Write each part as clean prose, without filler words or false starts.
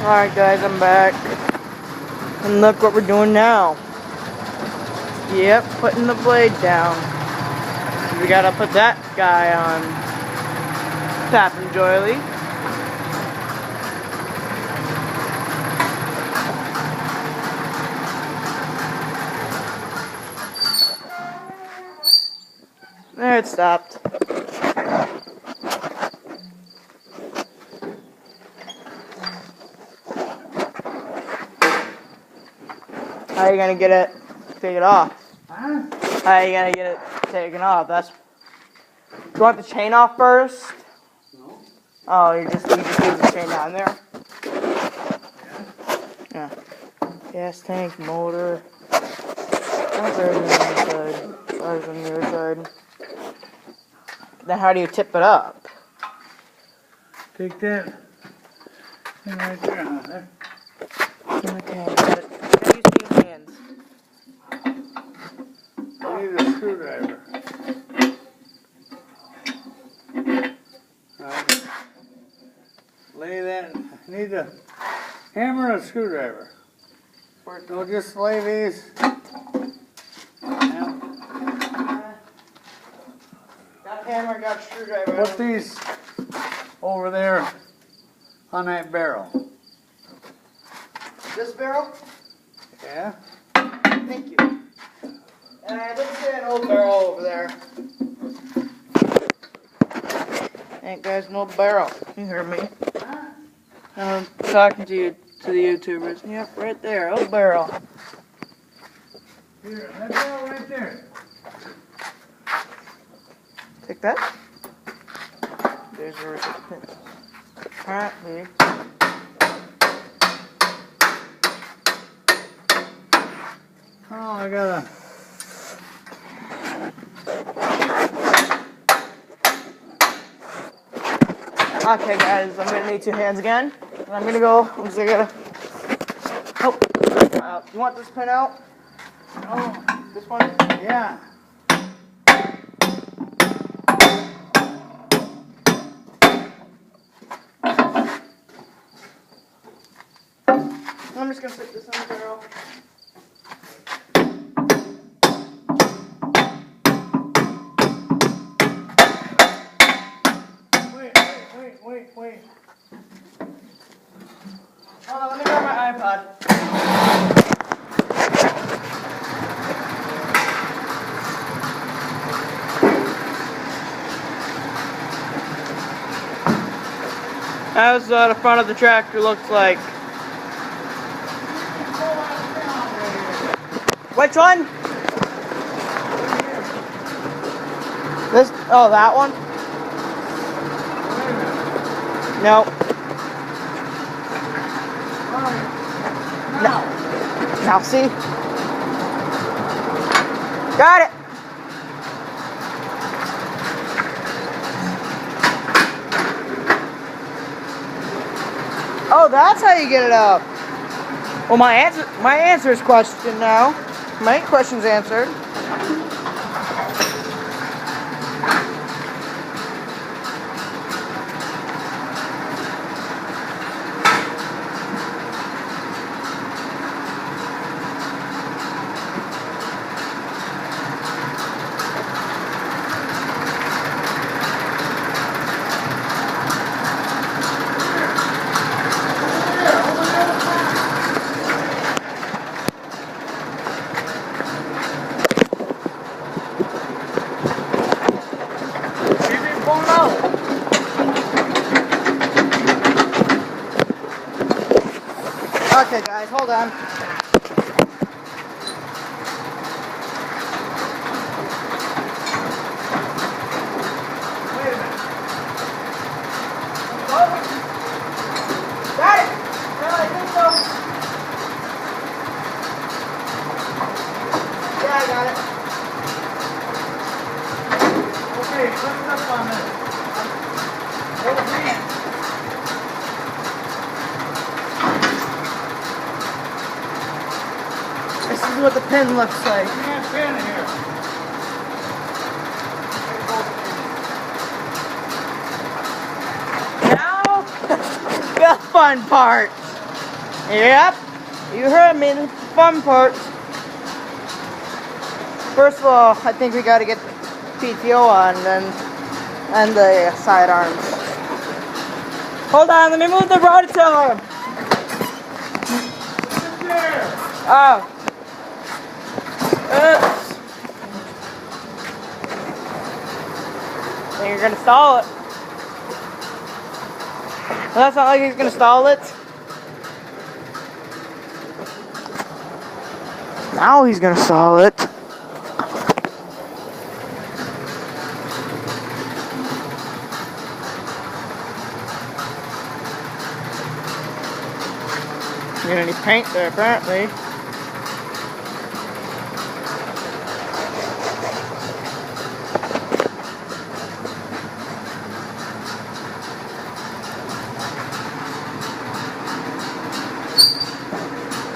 Alright guys, I'm back. And look what we're doing now. Yep, putting the blade down. We gotta put that guy on Tap and Joily. There, it stopped. How are you gonna get it? Take it off. Huh? How are you gonna get it taken off? Do you want the chain off first? No. Oh, you just leave the chain down there? Yeah. Yeah. Gas tank, motor. That's on the other side. That's on the other side. Then how do you tip it up? Take that thing right there, huh? Okay, gotta use two hands. I need a screwdriver. Lay that. I need a hammer and a screwdriver. We'll just lay these. Yeah. Got hammer, got screwdriver. Put these over there on that barrel. This barrel? Yeah? Thank you. And I did see an old barrel over there. Ain't guys, no barrel. You heard me. I'm talking to the YouTubers. Yep, right there, old barrel. Here, that barrel right there. Take that. There's where it's pin. Alright, baby. Oh, I gotta. Okay, guys, I'm gonna need two hands again. And I'm gonna go. I'm just gonna. Oh. You want this pin out? Oh, This one? yeah. I'm just gonna stick this in the barrel. Wait. Hold on, let me grab my iPod. How's the front of the tractor looks like? Which one? This? Oh, that one? No. Now see? Got it. Oh, that's how you get it up. Well, my answer is question now. My question's answered. Okay, guys, hold on. Wait a minute. Got it! No, I think so. Yeah, I got it. Okay, lift up on this. Hold hand. This is what the pin looks like. Give me that pin here. Now, the fun part. Yep, you heard me, the fun part. First of all, I think we gotta get the PTO on and the sidearms. Hold on, let me move the rototiller. Oh. Oops. Think you're gonna stall it. Well, that's not like he's gonna stall it. Now he's gonna stall it. Get any paint there, apparently.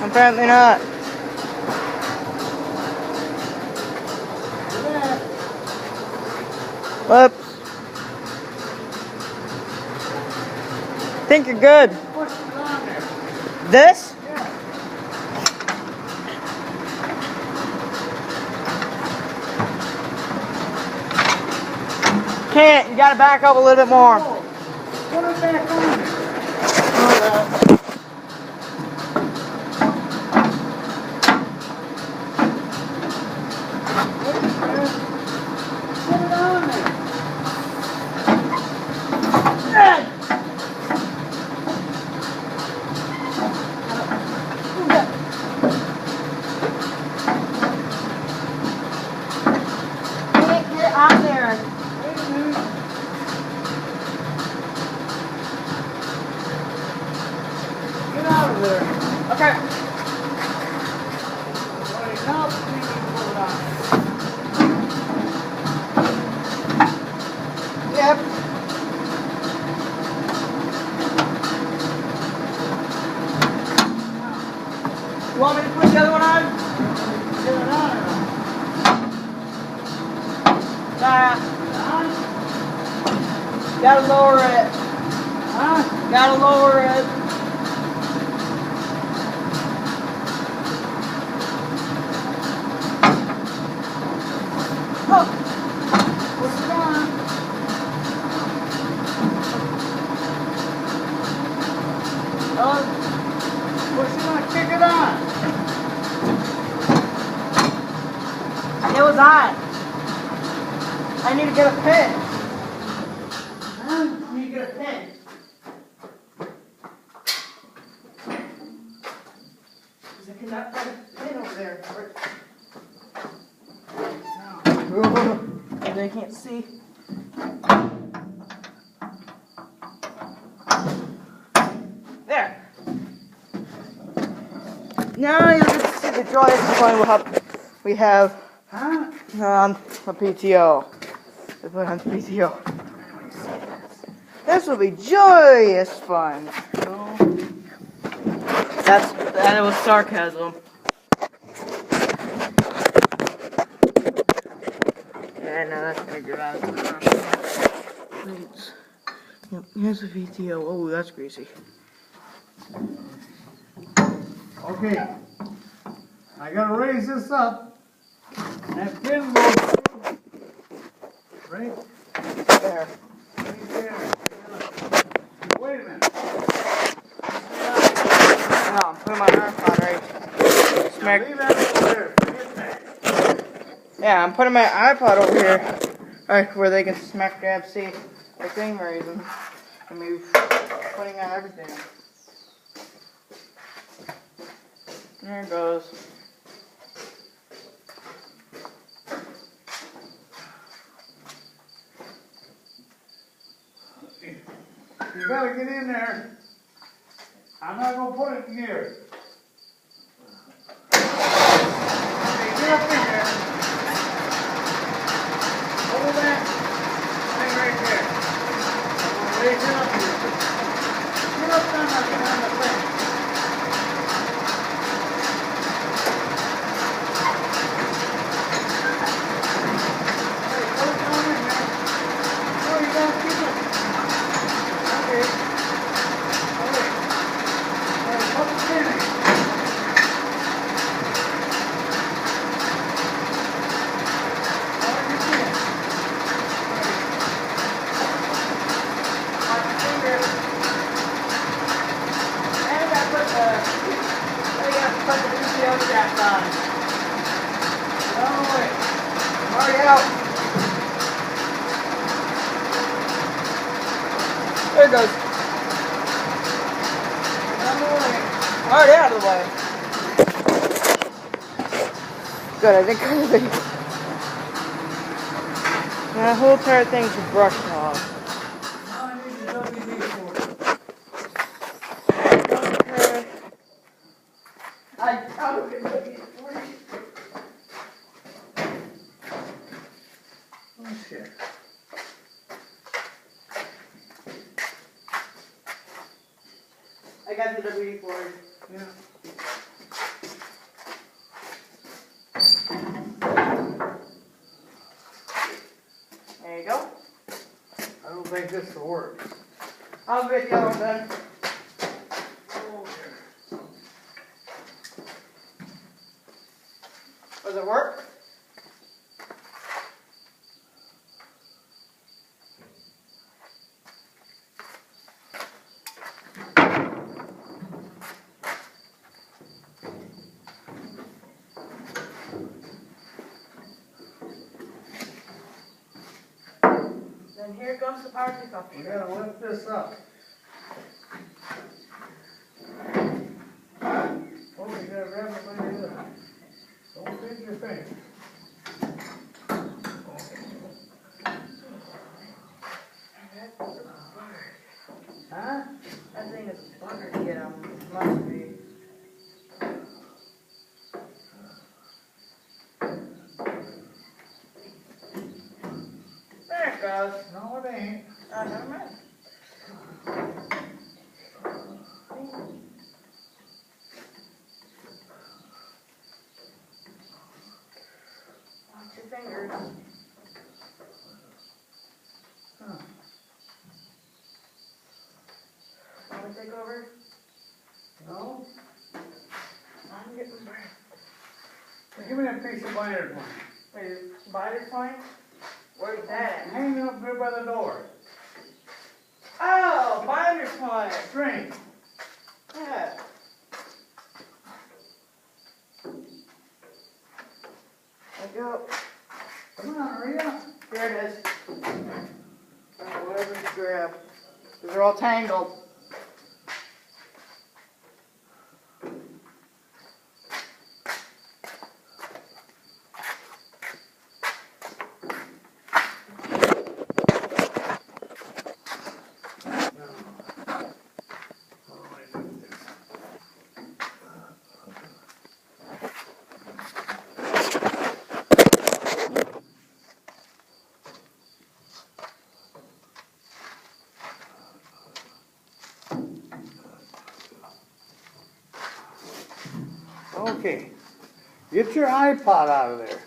Apparently not. Whoops. Think you're good. This? Can't. You gotta back up a little bit more. Put it back on there. Okay. Yep. You want me to put the other one on? Gotta lower it. Huh? Gotta lower it. Oh. Push it on. Push it on. Kick it on. It was on. I need to get a pin. I need to get a pin. Because I cannot find a pin over there. No. They can't see. There. Now you can see the joyous point we have on the PTO. They put on the PTO. This will be joyous fun. That was sarcasm. Yeah, no, that's gonna get out of the Yep, here's the PTO. Oh, that's greasy. Okay. I gotta raise this up. That pin goes right There. right there. Wait a minute. No, I'm putting my arm on right. Smack. Leave that over there. Forget that. Yeah, I'm putting my iPod over here. Alright, where they can smack grab see the thing reason. I mean, putting on everything. There it goes. You gotta get in there. I'm not gonna put it in here. Okay, get up in there. Hold that thing right there. I'm gonna raise it up here. Get up on the thing. Hey, put it down in there. Oh, you gotta keep it. Okay. All right. All right, put it in. What's that done? No way. I'm already out. There it goes. No way. Already out of the way. Good, I think I'm ready. That whole entire thing's brushed off. Now I need the WD-40. Okay. I'll get WD-40. Oh shit. I got the WD-40. Yeah. There you go. I don't think this will work. I'll get the other one done. Oh, dear. Does it work? Then here comes the power pickup. We gotta lift this up. Oh, you gotta grab it like this. Don't bend your finger. Huh? That thing is a bugger to get on. Must be. There it goes. No, it ain't. Never mind. Watch your fingers. Huh. Want to take over? No? I'm getting breath. Give me that piece of binder one. Wait, spider point? Where's that? Hanging up there by the door. Oh, binder point. String. Yeah. There you go. Come on, hurry up. Here it is. Whatever you grab. These are all tangled. Okay. Get your iPod out of there.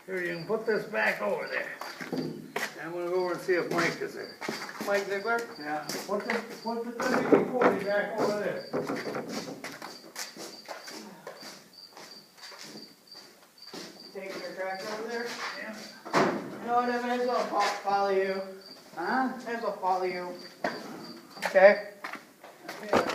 Here, you can put this back over there. I'm gonna go over and see if Mike is there. Mike Ziegler? Yeah. Put the WD-40 back over there. Taking your trash over there? Yeah. You know what, I might as well follow you. Huh? Might as well follow you. Okay? Yeah.